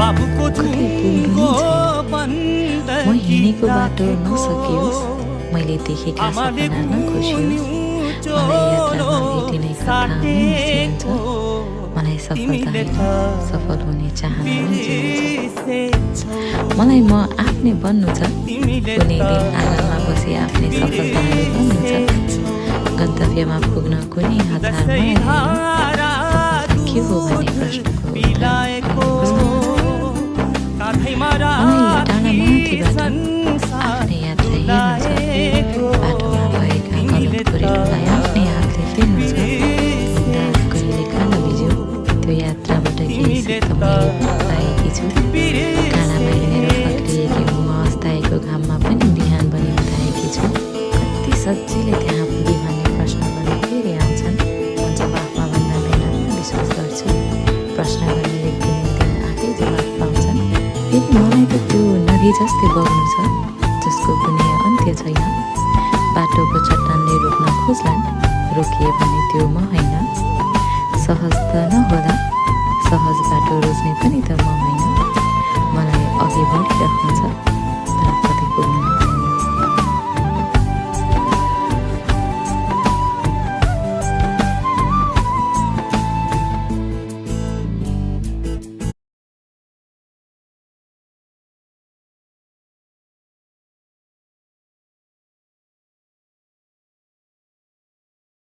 कतै पुग्नु नै छैन। म हिँडेको बाटो नसकियोस्, मैले देखेका सपना नखुसियोस्, मलाई यात्रामा भेटिने कथा निस्किन्छ, मलाई सफलता होइन सफल हुने चाहना जिन्छ। मलाई म आफ्नै बन्नु छ, कुनै दिन आँगनमा बसी आफ्नै सफलताहरू बन्नु छ। गन्तव्यमा पुग्न कुनै हतार मलाई के हो भन्ने प्रश्नको टाढामाथिबाट आफ्नै यात्रा हेर्नु छ, बाटोमा भएका गलत कुरेहरूलाई आफ्नै हातले फेर्नु छ। कहिले काँडा बिज्यो, त्यो यात्राबाट केही सिक्न मैले पाएकी छु। काँडामा हिँडेर फक्रिएकी म अस्ताएको घाममा पनि बिहान बनी उठाएकी छु। कति सजिलै त्यहाँ पुगे भन्ने प्रश्न पनि फेरि आउँछन्। म जवाफमा भन्दा मेहनतमा विश्वास गर्छु। प्रश्न गर्ने व्यक्तिले दिन आफै जवाफ पाउँछन्। फेरि मलाई त त्यो नदी जस्तै बग्नु छ, जसको कुनै अन्त्य छैन। बाटोको चट्टानले रोक्न खोज्लान्, रोकिए भने त्यो म होइन। सहज त नहोला, सहज बाटो रोज्ने पनि त म होइन। मलाई अघि बढिराख्नु छ, तर कतै पुग्नु